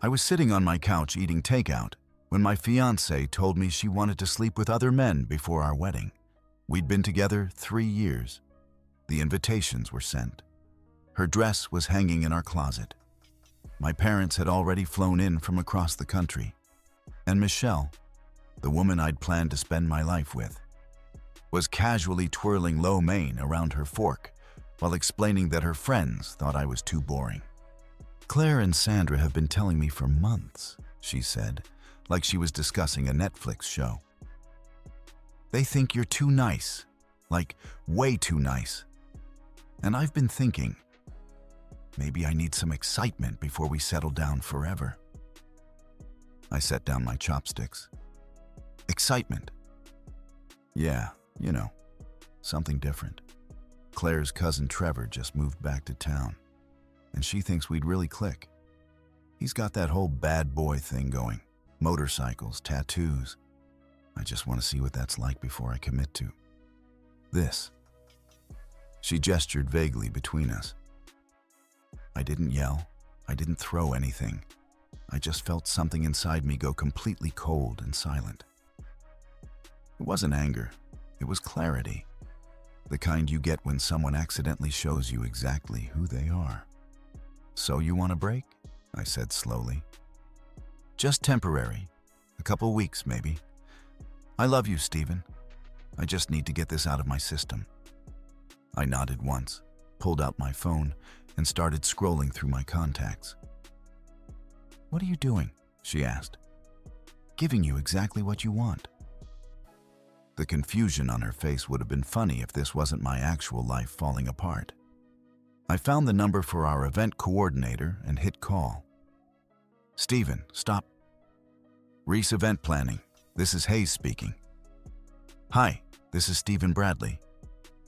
I was sitting on my couch eating takeout when my fiancée told me she wanted to sleep with other men before our wedding. We'd been together 3 years. The invitations were sent. Her dress was hanging in our closet. My parents had already flown in from across the country. And Michelle, the woman I'd planned to spend my life with, was casually twirling lo mein around her fork while explaining that her friends thought I was too boring. "Claire and Sandra have been telling me for months," she said, like she was discussing a Netflix show. "They think you're too nice, like way too nice. And I've been thinking, maybe I need some excitement before we settle down forever." I set down my chopsticks. "Excitement?" "Yeah, you know, something different. Claire's cousin Trevor just moved back to town, and she thinks we'd really click. He's got that whole bad boy thing going, motorcycles, tattoos. I just want to see what that's like before I commit to this." She gestured vaguely between us. I didn't yell. I didn't throw anything. I just felt something inside me go completely cold and silent. It wasn't anger. It was clarity. The kind you get when someone accidentally shows you exactly who they are. "So you want a break?" I said slowly. "Just temporary. A couple weeks, maybe. I love you, Stephen. I just need to get this out of my system." I nodded once, pulled out my phone, and started scrolling through my contacts. "What are you doing?" she asked. "Giving you exactly what you want." The confusion on her face would have been funny if this wasn't my actual life falling apart. I found the number for our event coordinator and hit call. "Stephen, stop. Reese Event Planning. This is Hayes speaking." "Hi, this is Stephen Bradley.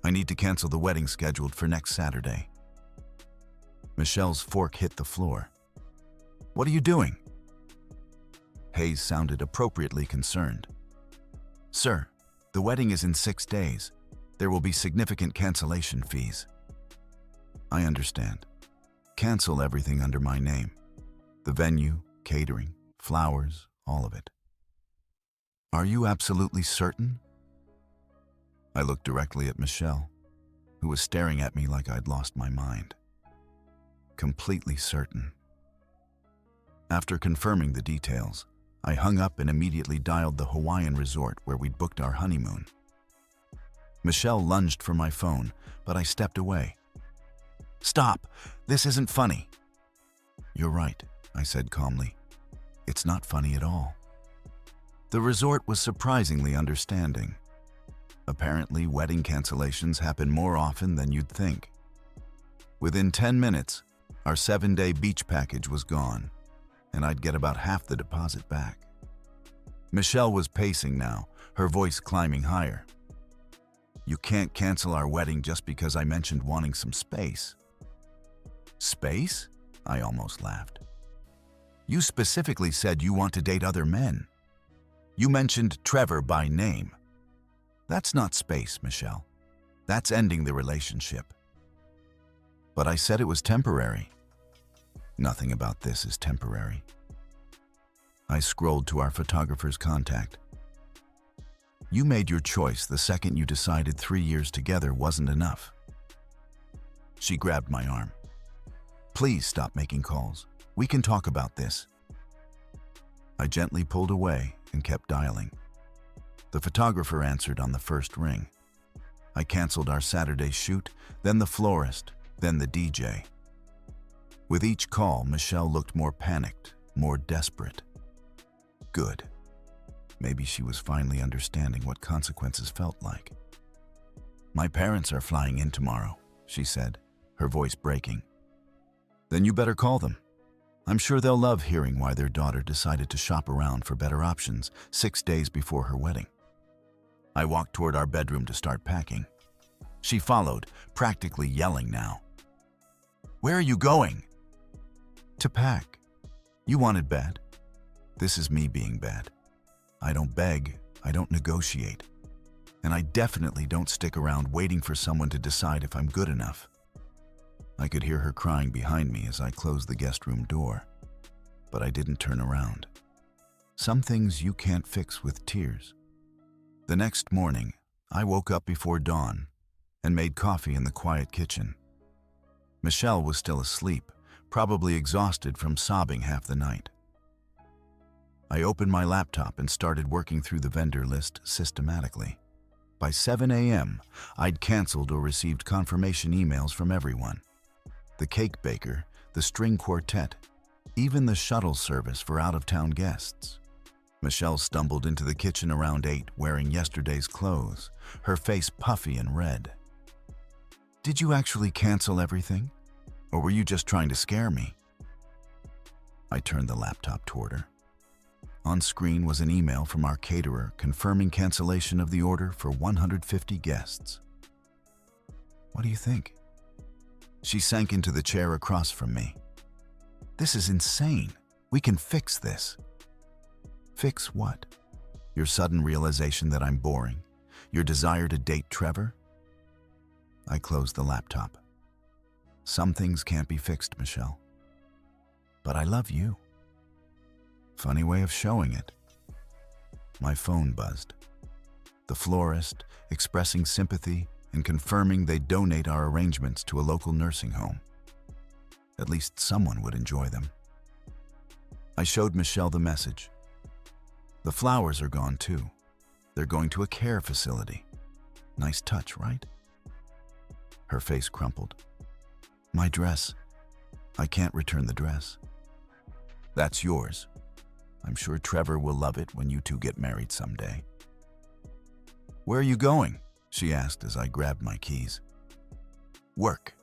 I need to cancel the wedding scheduled for next Saturday." Michelle's fork hit the floor. "What are you doing?" Hayes sounded appropriately concerned. "Sir, the wedding is in 6 days. There will be significant cancellation fees." "I understand. Cancel everything under my name. The venue, catering, flowers, all of it." "Are you absolutely certain?" I looked directly at Michelle, who was staring at me like I'd lost my mind. Completely certain. After confirming the details, I hung up and immediately dialed the Hawaiian resort where we'd booked our honeymoon. Michelle lunged for my phone, but I stepped away. "Stop! This isn't funny." "You're right," I said calmly. "It's not funny at all." The resort was surprisingly understanding. Apparently, wedding cancellations happen more often than you'd think. Within 10 minutes, our 7-day beach package was gone, and I'd get about half the deposit back. Michelle was pacing now, her voice climbing higher. "You can't cancel our wedding just because I mentioned wanting some space." "Space?" I almost laughed. "You specifically said you want to date other men. You mentioned Trevor by name. That's not space, Michelle. That's ending the relationship." "But I said it was temporary." "Nothing about this is temporary." I scrolled to our photographer's contact. "You made your choice the second you decided 3 years together wasn't enough." She grabbed my arm. "Please stop making calls. We can talk about this." I gently pulled away and kept dialing. The photographer answered on the first ring. I canceled our Saturday shoot, then the florist, then the DJ. With each call, Michelle looked more panicked, more desperate. Good. Maybe she was finally understanding what consequences felt like. "My parents are flying in tomorrow," she said, her voice breaking. "Then you better call them. I'm sure they'll love hearing why their daughter decided to shop around for better options 6 days before her wedding." I walked toward our bedroom to start packing. She followed, practically yelling now. "Where are you going?" "To pack. You wanted bad. This is me being bad. I don't beg, I don't negotiate. And I definitely don't stick around waiting for someone to decide if I'm good enough." I could hear her crying behind me as I closed the guest room door. but I didn't turn around. Some things you can't fix with tears. The next morning, I woke up before dawn and made coffee in the quiet kitchen. Michelle was still asleep, probably exhausted from sobbing half the night. I opened my laptop and started working through the vendor list systematically. By 7 a.m., I'd canceled or received confirmation emails from everyone. The cake baker, the string quartet, even the shuttle service for out-of-town guests. Michelle stumbled into the kitchen around 8 wearing yesterday's clothes, her face puffy and red. "Did you actually cancel everything? Or were you just trying to scare me?" I turned the laptop toward her. On screen was an email from our caterer confirming cancellation of the order for 150 guests. "What do you think?" She sank into the chair across from me. "This is insane. We can fix this." "Fix what? Your sudden realization that I'm boring? Your desire to date Trevor?" I closed the laptop. "Some things can't be fixed, Michelle. But I love you." Funny way of showing it. My phone buzzed. The florist, expressing sympathy and confirming they'd donate our arrangements to a local nursing home. At least someone would enjoy them. I showed Michelle the message. "The flowers are gone too. They're going to a care facility. Nice touch, right?" Her face crumpled. "My dress. I can't return the dress." "That's yours. I'm sure Trevor will love it when you two get married someday." "Where are you going?" she asked as I grabbed my keys. "Work."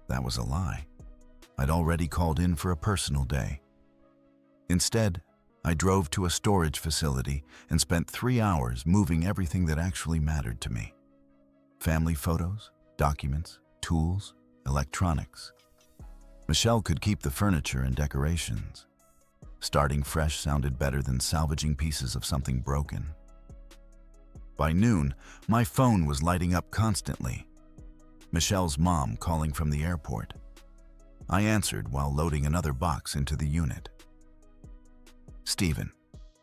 That was a lie. I'd already called in for a personal day. Instead, I drove to a storage facility and spent 3 hours moving everything that actually mattered to me. Family photos, documents, tools, electronics. Michelle could keep the furniture and decorations. Starting fresh sounded better than salvaging pieces of something broken. By noon, my phone was lighting up constantly. Michelle's mom calling from the airport. I answered while loading another box into the unit. "Stephen,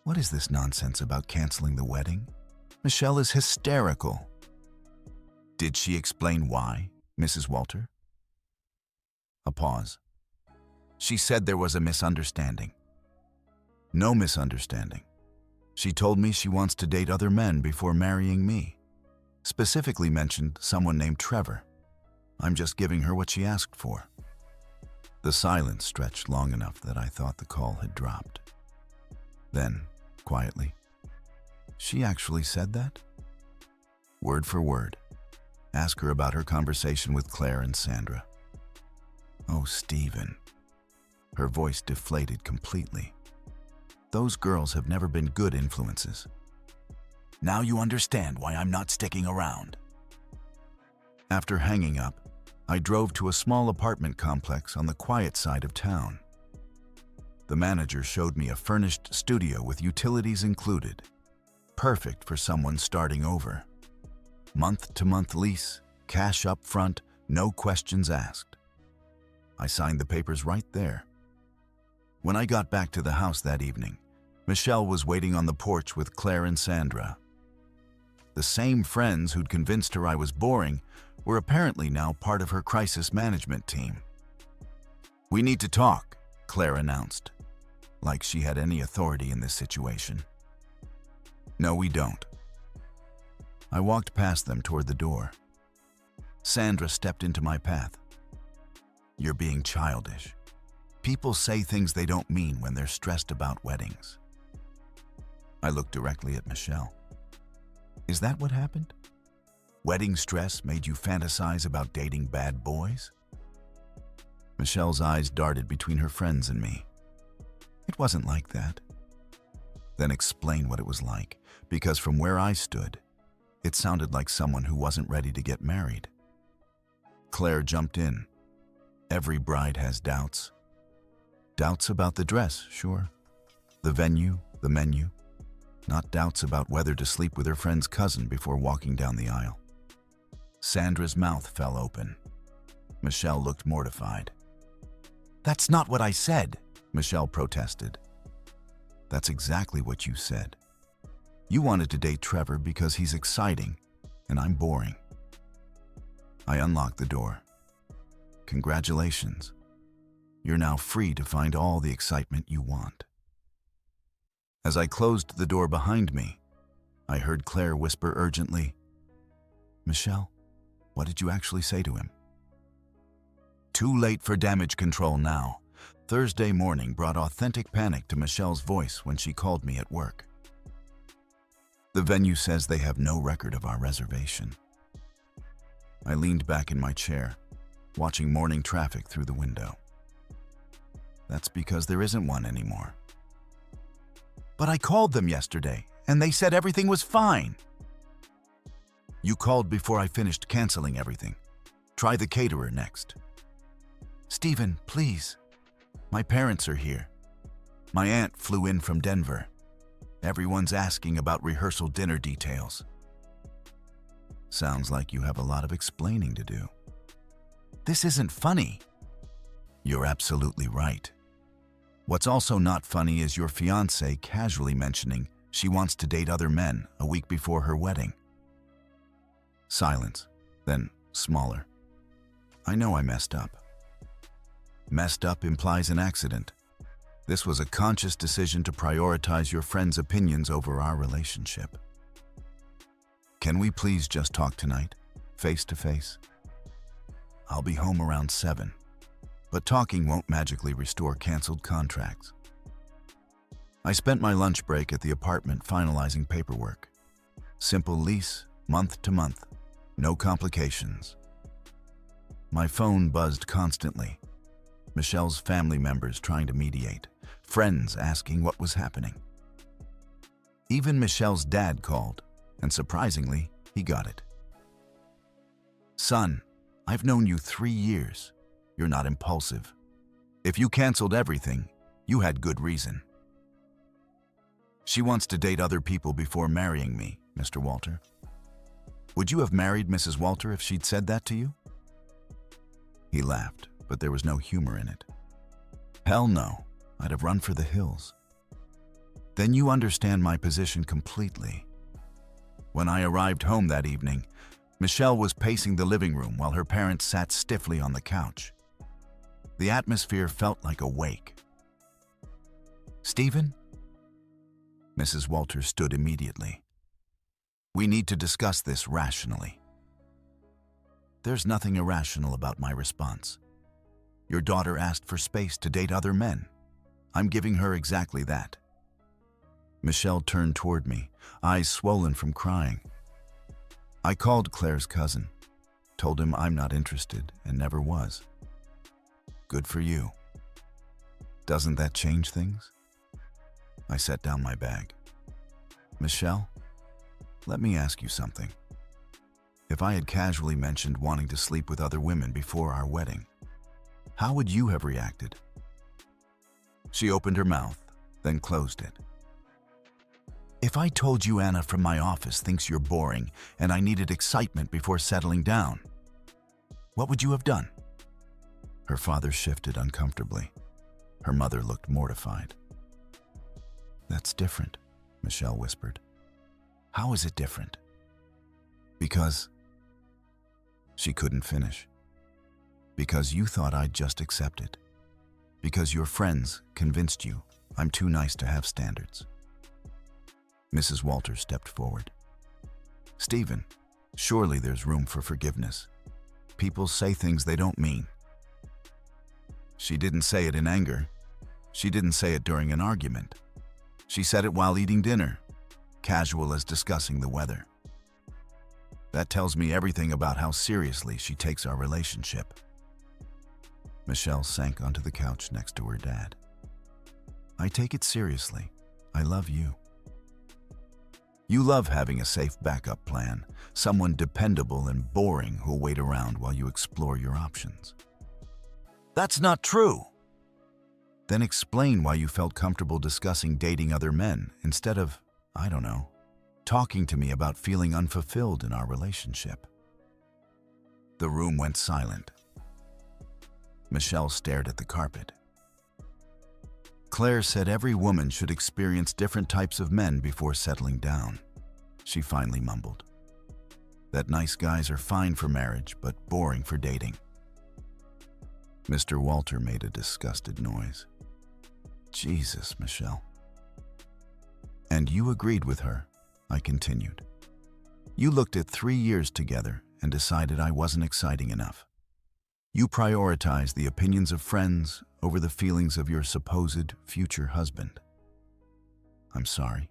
what is this nonsense about canceling the wedding? Michelle is hysterical." "Did she explain why, Mrs. Walter?" A pause. "She said there was a misunderstanding." "No misunderstanding. She told me she wants to date other men before marrying me. Specifically mentioned someone named Trevor. I'm just giving her what she asked for." The silence stretched long enough that I thought the call had dropped. Then, quietly, "She actually said that?" "Word for word. Ask her about her conversation with Claire and Sandra." "Oh, Stephen." Her voice deflated completely. "Those girls have never been good influences." "Now you understand why I'm not sticking around." After hanging up, I drove to a small apartment complex on the quiet side of town. The manager showed me a furnished studio with utilities included. Perfect for someone starting over. Month-to-month lease, cash up front, no questions asked. I signed the papers right there. When I got back to the house that evening, Michelle was waiting on the porch with Claire and Sandra. The same friends who'd convinced her I was boring were apparently now part of her crisis management team. "We need to talk," Claire announced, like she had any authority in this situation. "No, we don't." I walked past them toward the door. Sandra stepped into my path. "You're being childish. People say things they don't mean when they're stressed about weddings." I looked directly at Michelle. "Is that what happened? Wedding stress made you fantasize about dating bad boys?" Michelle's eyes darted between her friends and me. "It wasn't like that." "Then explain what it was like, because from where I stood, it sounded like someone who wasn't ready to get married." Claire jumped in. "Every bride has doubts. Doubts about the dress, sure. The venue, the menu. Not doubts about whether to sleep with her friend's cousin before walking down the aisle." Sandra's mouth fell open. Michelle looked mortified. "That's not what I said," Michelle protested. That's exactly what you said. You wanted to date Trevor because he's exciting, and I'm boring. I unlocked the door. Congratulations. You're now free to find all the excitement you want. As I closed the door behind me, I heard Claire whisper urgently, Michelle, what did you actually say to him? Too late for damage control now. Thursday morning brought authentic panic to Michelle's voice when she called me at work. The venue says they have no record of our reservation. I leaned back in my chair, watching morning traffic through the window. That's because there isn't one anymore. But I called them yesterday, and they said everything was fine. You called before I finished canceling everything. Try the caterer next. Stephen, please. My parents are here. My aunt flew in from Denver. Everyone's asking about rehearsal dinner details. Sounds like you have a lot of explaining to do. This isn't funny. You're absolutely right. What's also not funny is your fiancée casually mentioning she wants to date other men a week before her wedding. Silence, then smaller. I know I messed up. Messed up implies an accident. This was a conscious decision to prioritize your friend's opinions over our relationship. Can we please just talk tonight, face to face? I'll be home around 7, but talking won't magically restore canceled contracts. I spent my lunch break at the apartment finalizing paperwork. Simple lease, month to month, no complications. My phone buzzed constantly. Michelle's family members trying to mediate, friends asking what was happening. Even Michelle's dad called, and surprisingly, he got it. Son, I've known you 3 years. You're not impulsive. If you canceled everything, you had good reason. She wants to date other people before marrying me, Mr. Walter. Would you have married Mrs. Walter if she'd said that to you? He laughed, but there was no humor in it. Hell no, I'd have run for the hills. Then you understand my position completely. When I arrived home that evening, Michelle was pacing the living room while her parents sat stiffly on the couch. The atmosphere felt like a wake. Stephen? Mrs. Walter stood immediately. We need to discuss this rationally. There's nothing irrational about my response. Your daughter asked for space to date other men. I'm giving her exactly that. Michelle turned toward me, eyes swollen from crying. I called Claire's cousin, told him I'm not interested and never was. Good for you. Doesn't that change things? I set down my bag. Michelle, let me ask you something. If I had casually mentioned wanting to sleep with other women before our wedding, how would you have reacted? She opened her mouth, then closed it. If I told you Anna from my office thinks you're boring and I needed excitement before settling down, what would you have done? Her father shifted uncomfortably. Her mother looked mortified. That's different, Michelle whispered. How is it different? Because... She couldn't finish. Because you thought I'd just accept it. Because your friends convinced you I'm too nice to have standards. Mrs. Walter stepped forward. Stephen, surely there's room for forgiveness. People say things they don't mean. She didn't say it in anger. She didn't say it during an argument. She said it while eating dinner, casual as discussing the weather. That tells me everything about how seriously she takes our relationship. Michelle sank onto the couch next to her dad. I take it seriously. I love you. You love having a safe backup plan, someone dependable and boring who'll wait around while you explore your options. That's not true. Then explain why you felt comfortable discussing dating other men instead of, I don't know, talking to me about feeling unfulfilled in our relationship. The room went silent. Michelle stared at the carpet. Claire said every woman should experience different types of men before settling down. She finally mumbled. That nice guys are fine for marriage, but boring for dating. Mr. Walter made a disgusted noise. Jesus, Michelle. And you agreed with her, I continued. You looked at 3 years together and decided I wasn't exciting enough. You prioritized the opinions of friends over the feelings of your supposed future husband. I'm sorry.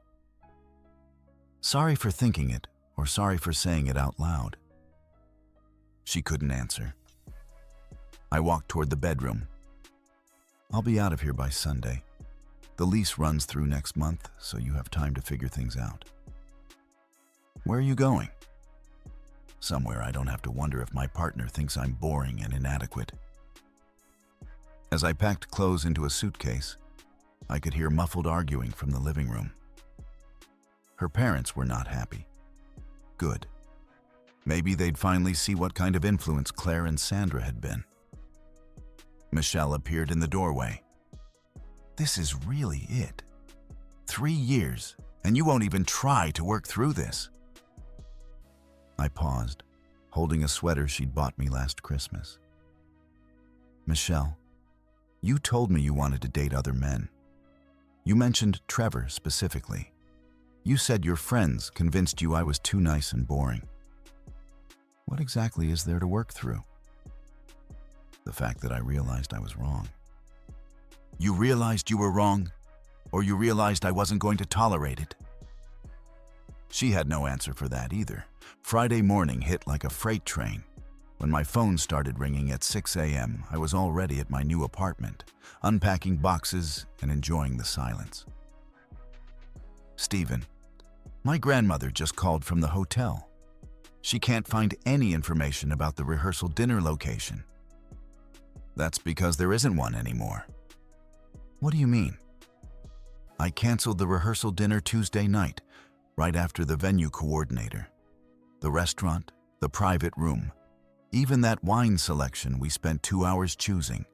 Sorry for thinking it, or sorry for saying it out loud. She couldn't answer. I walked toward the bedroom. I'll be out of here by Sunday. The lease runs through next month, so you have time to figure things out. Where are you going? Somewhere I don't have to wonder if my partner thinks I'm boring and inadequate. As I packed clothes into a suitcase, I could hear muffled arguing from the living room. Her parents were not happy. Good. Maybe they'd finally see what kind of influence Claire and Sandra had been. Michelle appeared in the doorway. This is really it. 3 years, and you won't even try to work through this. I paused, holding a sweater she'd bought me last Christmas. Michelle, you told me you wanted to date other men. You mentioned Trevor specifically. You said your friends convinced you I was too nice and boring. What exactly is there to work through? The fact that I realized I was wrong. You realized you were wrong, or you realized I wasn't going to tolerate it? She had no answer for that either. Friday morning hit like a freight train. When my phone started ringing at 6 a.m., I was already at my new apartment, unpacking boxes and enjoying the silence. Stephen, my grandmother just called from the hotel. She can't find any information about the rehearsal dinner location. That's because there isn't one anymore. What do you mean? I canceled the rehearsal dinner Tuesday night, right after the venue coordinator. The restaurant, the private room, even that wine selection we spent 2 hours choosing.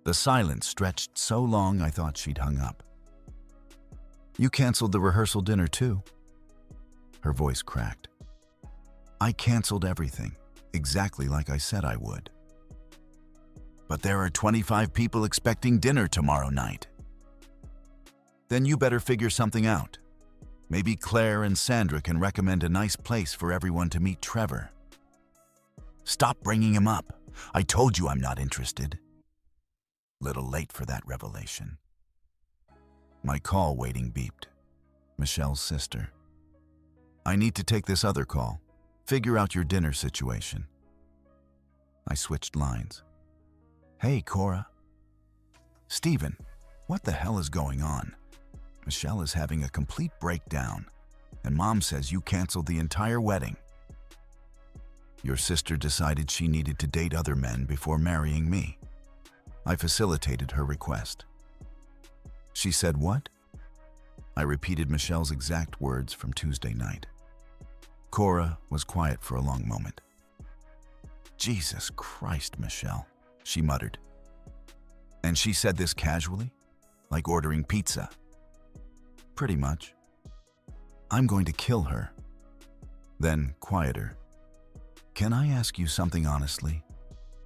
The silence stretched so long I thought she'd hung up. You canceled the rehearsal dinner too? Her voice cracked. I canceled everything, exactly like I said I would. But there are 25 people expecting dinner tomorrow night. Then you better figure something out. Maybe Claire and Sandra can recommend a nice place for everyone to meet Trevor. Stop bringing him up. I told you I'm not interested. Little late for that revelation. My call waiting beeped. Michelle's sister. I need to take this other call. Figure out your dinner situation. I switched lines. Hey, Cora. Stephen, what the hell is going on? Michelle is having a complete breakdown, and Mom says you canceled the entire wedding. Your sister decided she needed to date other men before marrying me. I facilitated her request. She said what? I repeated Michelle's exact words from Tuesday night. Cora was quiet for a long moment. Jesus Christ, Michelle, she muttered. And she said this casually, like ordering pizza. Pretty much. I'm going to kill her. Then, quieter. Can I ask you something honestly?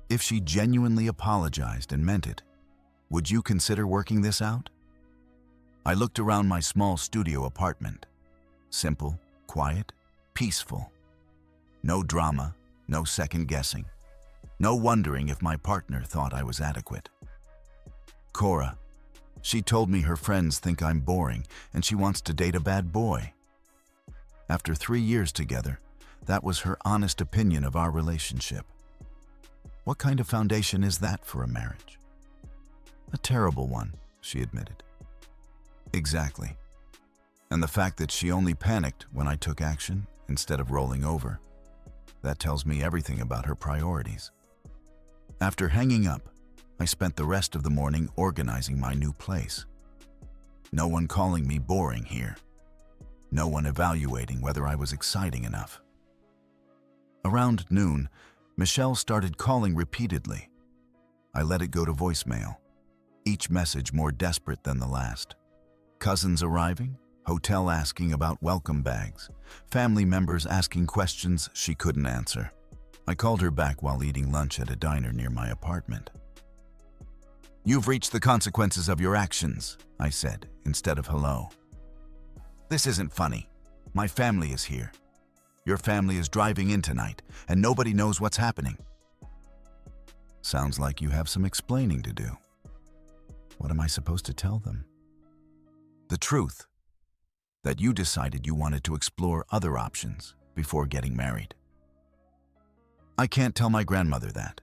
If she genuinely apologized and meant it, would you consider working this out? I looked around my small studio apartment. Simple, quiet, peaceful. No drama, no second guessing. No wondering if my partner thought I was adequate. Cora. She told me her friends think I'm boring and she wants to date a bad boy. After 3 years together, that was her honest opinion of our relationship. What kind of foundation is that for a marriage? A terrible one, she admitted. Exactly. And the fact that she only panicked when I took action instead of rolling over, that tells me everything about her priorities. After hanging up, I spent the rest of the morning organizing my new place. No one calling me boring here. No one evaluating whether I was exciting enough. Around noon, Michelle started calling repeatedly. I let it go to voicemail. each message more desperate than the last. Cousins arriving, hotel asking about welcome bags, family members asking questions she couldn't answer. I called her back while eating lunch at a diner near my apartment. "You've reached the consequences of your actions," I said, instead of hello. "This isn't funny. My family is here. Your family is driving in tonight, and nobody knows what's happening." "Sounds like you have some explaining to do. What am I supposed to tell them?" "The truth. That you decided you wanted to explore other options before getting married." "I can't tell my grandmother that."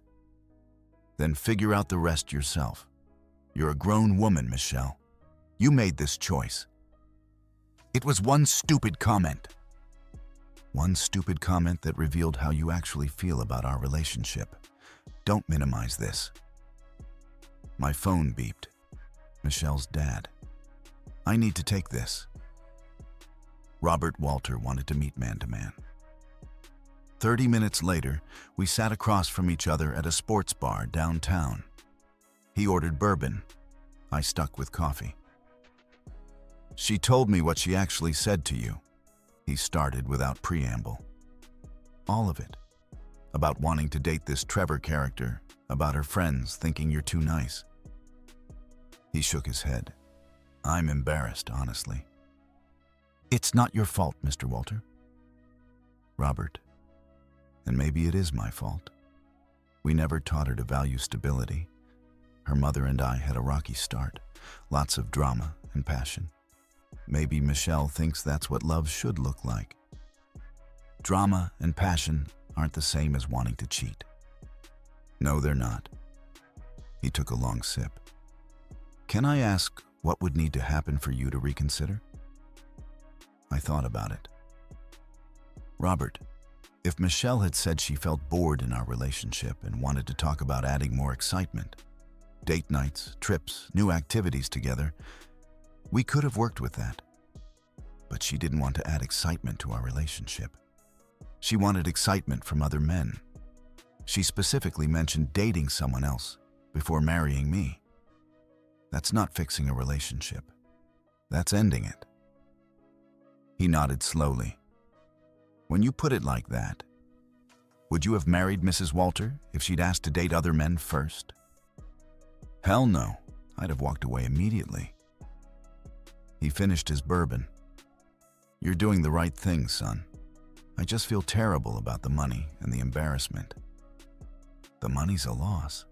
"Then figure out the rest yourself. You're a grown woman, Michelle. You made this choice." "It was one stupid comment." "One stupid comment that revealed how you actually feel about our relationship. Don't minimize this." My phone beeped. Michelle's dad. "I need to take this." Robert Walter wanted to meet man-to-man. 30 minutes later, we sat across from each other at a sports bar downtown. He ordered bourbon. I stuck with coffee. "She told me what she actually said to you," he started without preamble. "All of it. About wanting to date this Trevor character, about her friends thinking you're too nice." He shook his head. "I'm embarrassed, honestly." "It's not your fault, Mr. Walter." "Robert, and maybe it is my fault. We never taught her to value stability. Her mother and I had a rocky start, lots of drama and passion. Maybe Michelle thinks that's what love should look like. Drama and passion aren't the same as wanting to cheat." "No, they're not." He took a long sip. "Can I ask what would need to happen for you to reconsider?" I thought about it. "Robert, if Michelle had said she felt bored in our relationship and wanted to talk about adding more excitement, date nights, trips, new activities together, we could have worked with that. But she didn't want to add excitement to our relationship. She wanted excitement from other men. She specifically mentioned dating someone else before marrying me. That's not fixing a relationship. That's ending it." He nodded slowly. "When you put it like that, would you have married Mrs. Walter if she'd asked to date other men first?" "Hell no. I'd have walked away immediately." He finished his bourbon. "You're doing the right thing, son. I just feel terrible about the money and the embarrassment." "The money's a loss.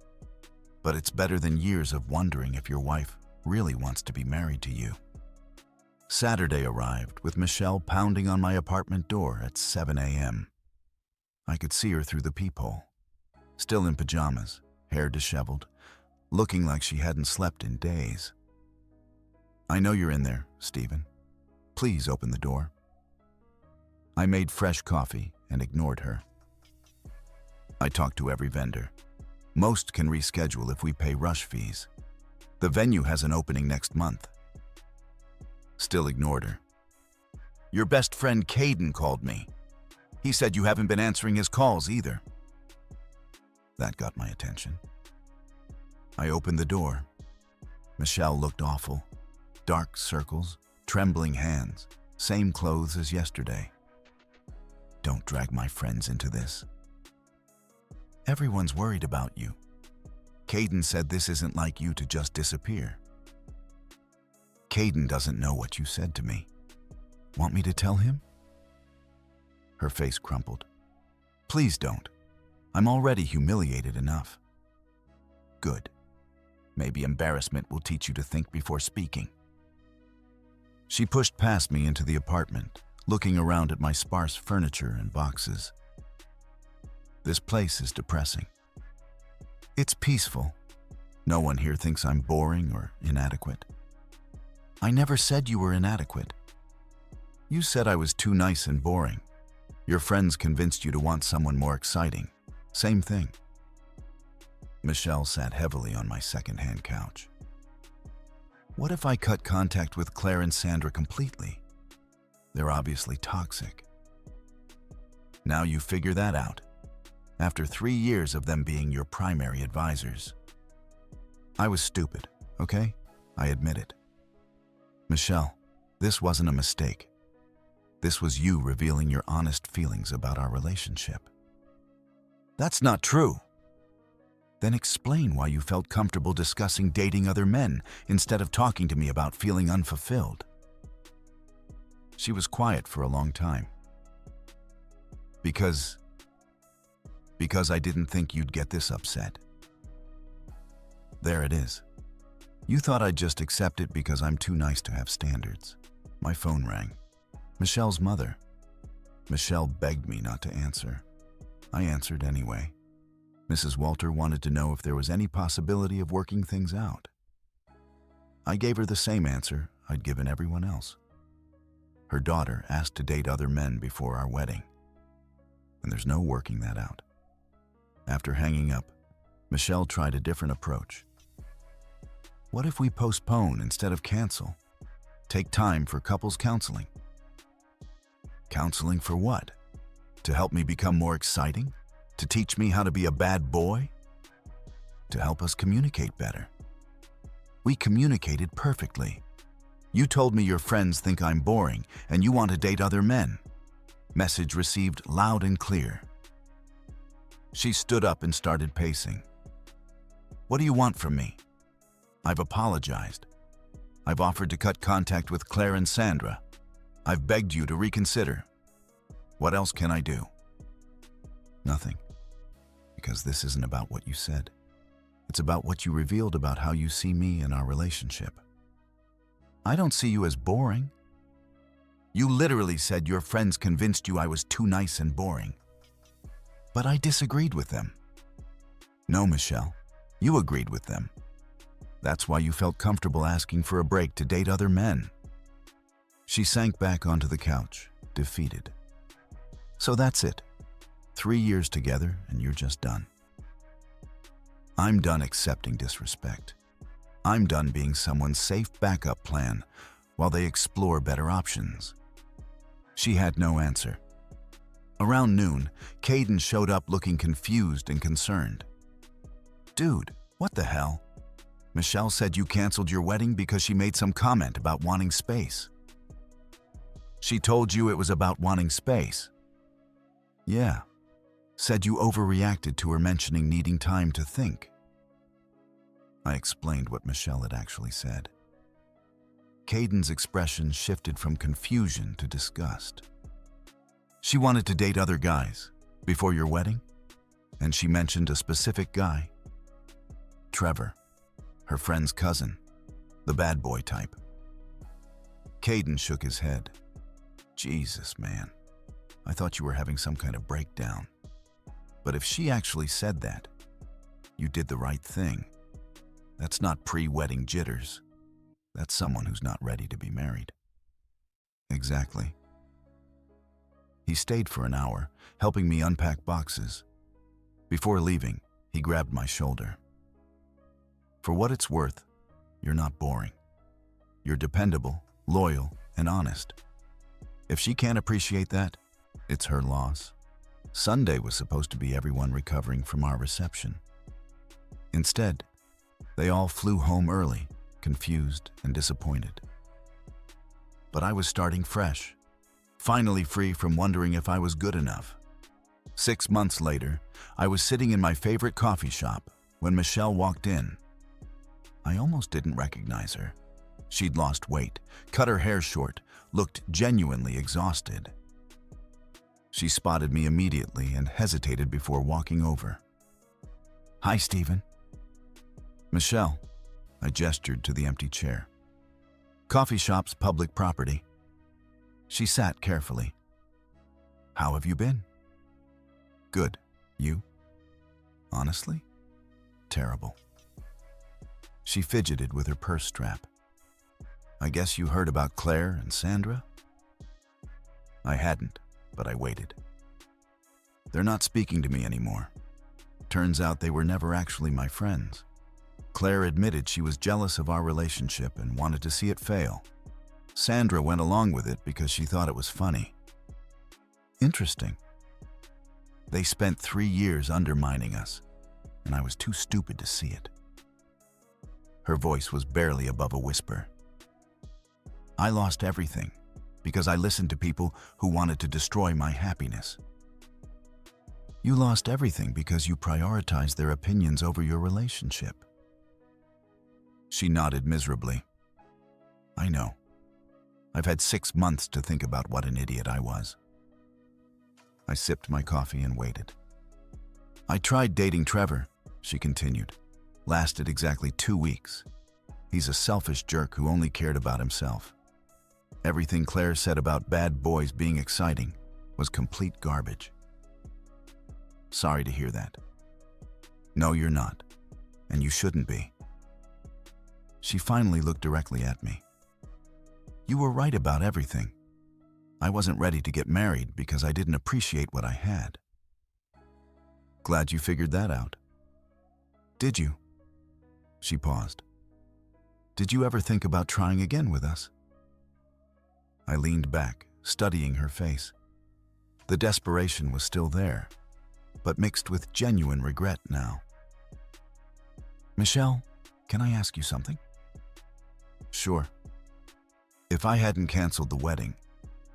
But it's better than years of wondering if your wife really wants to be married to you." Saturday arrived with Michelle pounding on my apartment door at 7 a.m. I could see her through the peephole, still in pajamas, hair disheveled, looking like she hadn't slept in days. "I know you're in there, Stephen. Please open the door." I made fresh coffee and ignored her. "I talked to every vendor. Most can reschedule if we pay rush fees. The venue has an opening next month." Still ignored her. "Your best friend Caden called me. He said you haven't been answering his calls either." That got my attention. I opened the door. Michelle looked awful. Dark circles, trembling hands, same clothes as yesterday. "Don't drag my friends into this. Everyone's worried about you. Caden said this isn't like you to just disappear." "Caden doesn't know what you said to me. Want me to tell him?" Her face crumpled. "Please don't. I'm already humiliated enough." "Good. Maybe embarrassment will teach you to think before speaking." She pushed past me into the apartment, looking around at my sparse furniture and boxes. "This place is depressing." "It's peaceful. No one here thinks I'm boring or inadequate." "I never said you were inadequate. You said I was too nice and boring. Your friends convinced you to want someone more exciting. Same thing." Michelle sat heavily on my second-hand couch. "What if I cut contact with Claire and Sandra completely? They're obviously toxic." "Now you figure that out, after 3 years of them being your primary advisors." I was stupid. okay? I admit it. Michelle, this wasn't a mistake. This was you revealing your honest feelings about our relationship. That's not true. Then explain why you felt comfortable discussing dating other men instead of talking to me about feeling unfulfilled. She was quiet for a long time. Because I didn't think you'd get this upset. There it is. You thought I'd just accept it because I'm too nice to have standards. My phone rang. Michelle's mother. Michelle begged me not to answer. I answered anyway. Mrs. Walter wanted to know if there was any possibility of working things out. I gave her the same answer I'd given everyone else. Her daughter asked to date other men before our wedding, and there's no working that out. After hanging up, Michelle tried a different approach. What if we postpone instead of cancel? Take time for couples counseling. Counseling for what? To help me become more exciting? To teach me how to be a bad boy? To help us communicate better? We communicated perfectly. You told me your friends think I'm boring and you want to date other men. Message received loud and clear. She stood up and started pacing. What do you want from me? I've apologized. I've offered to cut contact with Claire and Sandra. I've begged you to reconsider. What else can I do? Nothing. Because this isn't about what you said. It's about what you revealed about how you see me and our relationship. I don't see you as boring. You literally said your friends convinced you I was too nice and boring. But I disagreed with them. No, Michelle, you agreed with them. That's why you felt comfortable asking for a break to date other men. She sank back onto the couch, defeated. So that's it. 3 years together and you're just done. I'm done accepting disrespect. I'm done being someone's safe backup plan while they explore better options. She had no answer. Around noon, Caden showed up looking confused and concerned. Dude, what the hell? Michelle said you canceled your wedding because she made some comment about wanting space. She told you it was about wanting space? Yeah. Said you overreacted to her mentioning needing time to think. I explained what Michelle had actually said. Caden's expression shifted from confusion to disgust. She wanted to date other guys before your wedding, and she mentioned a specific guy. Trevor, her friend's cousin, the bad boy type. Caden shook his head. Jesus, man. I thought you were having some kind of breakdown. But if she actually said that, you did the right thing. That's not pre-wedding jitters. That's someone who's not ready to be married. Exactly. He stayed for an hour, helping me unpack boxes. Before leaving, he grabbed my shoulder. For what it's worth, you're not boring. You're dependable, loyal, and honest. If she can't appreciate that, it's her loss. Sunday was supposed to be everyone recovering from our reception. Instead, they all flew home early, confused and disappointed. But I was starting fresh, finally free from wondering if I was good enough. 6 months later, I was sitting in my favorite coffee shop when Michelle walked in. I almost didn't recognize her. She'd lost weight, cut her hair short, looked genuinely exhausted. She spotted me immediately and hesitated before walking over. Hi, Stephen. Michelle, I gestured to the empty chair. Coffee shop's public property. She sat carefully. How have you been? Good. You? Honestly? Terrible. She fidgeted with her purse strap. I guess you heard about Claire and Sandra? I hadn't, but I waited. They're not speaking to me anymore. Turns out they were never actually my friends. Claire admitted she was jealous of our relationship and wanted to see it fail. Sandra went along with it because she thought it was funny. Interesting. They spent 3 years undermining us, and I was too stupid to see it. Her voice was barely above a whisper. I lost everything because I listened to people who wanted to destroy my happiness. You lost everything because you prioritized their opinions over your relationship. She nodded miserably. I know. I've had 6 months to think about what an idiot I was. I sipped my coffee and waited. I tried dating Trevor, she continued. Lasted exactly 2 weeks. He's a selfish jerk who only cared about himself. Everything Claire said about bad boys being exciting was complete garbage. Sorry to hear that. No, you're not, and you shouldn't be. She finally looked directly at me. You were right about everything. I wasn't ready to get married because I didn't appreciate what I had. Glad you figured that out. Did you? She paused. Did you ever think about trying again with us? I leaned back, studying her face. The desperation was still there, but mixed with genuine regret now. Michelle, can I ask you something? Sure. If I hadn't canceled the wedding,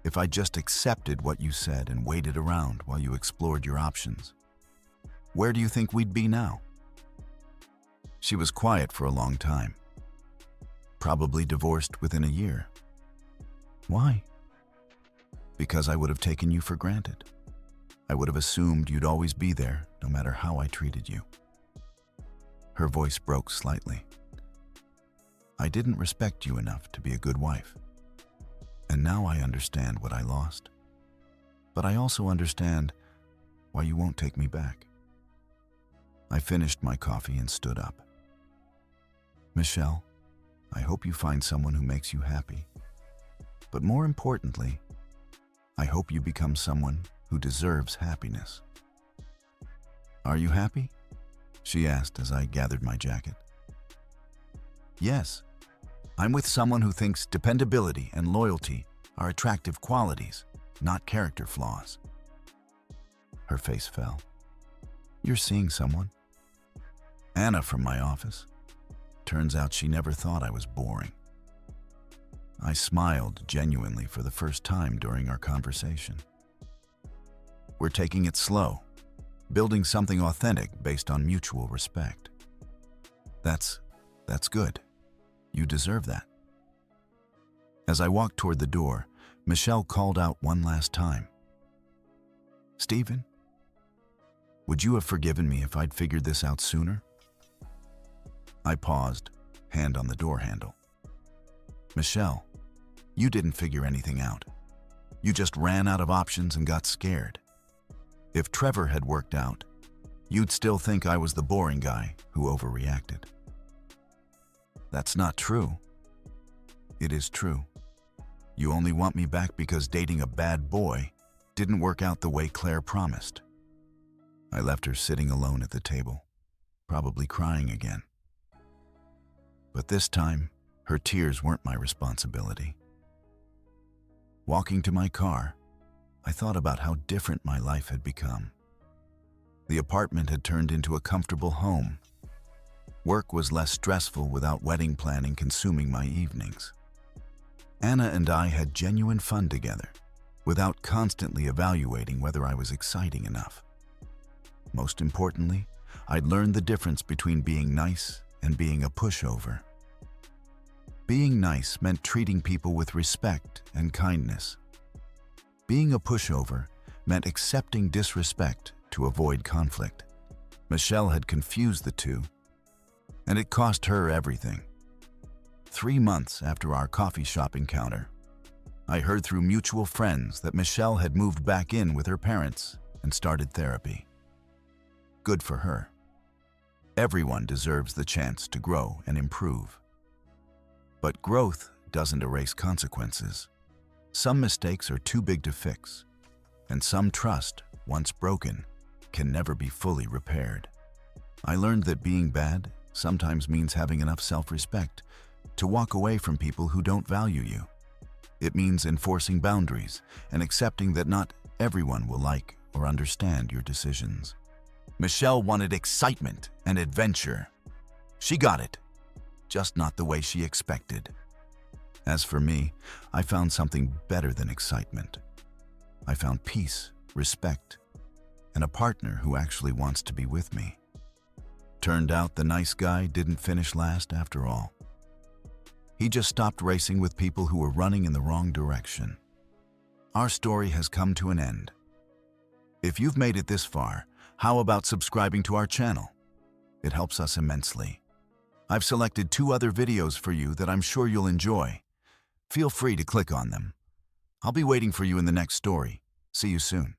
if I just accepted what you said and waited around while you explored your options, where do you think we'd be now? She was quiet for a long time. Probably divorced within a year. Why? Because I would have taken you for granted. I would have assumed you'd always be there, no matter how I treated you. Her voice broke slightly. I didn't respect you enough to be a good wife. And now I understand what I lost. But I also understand why you won't take me back. I finished my coffee and stood up. Michelle, I hope you find someone who makes you happy. But more importantly, I hope you become someone who deserves happiness. Are you happy? She asked as I gathered my jacket. Yes, I'm with someone who thinks dependability and loyalty are attractive qualities, not character flaws. Her face fell. You're seeing someone? Anna from my office. Turns out she never thought I was boring. I smiled genuinely for the first time during our conversation. We're taking it slow, building something authentic based on mutual respect. That's good. You deserve that. As I walked toward the door, Michelle called out one last time. Stephen, would you have forgiven me if I'd figured this out sooner? I paused, hand on the door handle. Michelle, you didn't figure anything out. You just ran out of options and got scared. If Trevor had worked out, you'd still think I was the boring guy who overreacted. That's not true. It is true. You only want me back because dating a bad boy didn't work out the way Claire promised. I left her sitting alone at the table, probably crying again. But this time, her tears weren't my responsibility. Walking to my car, I thought about how different my life had become. The apartment had turned into a comfortable home. Work was less stressful without wedding planning consuming my evenings. Anna and I had genuine fun together, without constantly evaluating whether I was exciting enough. Most importantly, I'd learned the difference between being nice and being a pushover. Being nice meant treating people with respect and kindness. Being a pushover meant accepting disrespect to avoid conflict. Michelle had confused the two, and it cost her everything. 3 months after our coffee shop encounter, I heard through mutual friends that Michelle had moved back in with her parents and started therapy. Good for her. Everyone deserves the chance to grow and improve. But growth doesn't erase consequences. Some mistakes are too big to fix, and some trust, once broken, can never be fully repaired. I learned that being bad sometimes means having enough self-respect to walk away from people who don't value you. It means enforcing boundaries and accepting that not everyone will like or understand your decisions. Michelle wanted excitement and adventure. She got it. just not the way she expected. As for me, I found something better than excitement. I found peace, respect, and a partner who actually wants to be with me. Turned out the nice guy didn't finish last after all. He just stopped racing with people who were running in the wrong direction. Our story has come to an end. If you've made it this far, how about subscribing to our channel? It helps us immensely. I've selected 2 other videos for you that I'm sure you'll enjoy. Feel free to click on them. I'll be waiting for you in the next story. See you soon.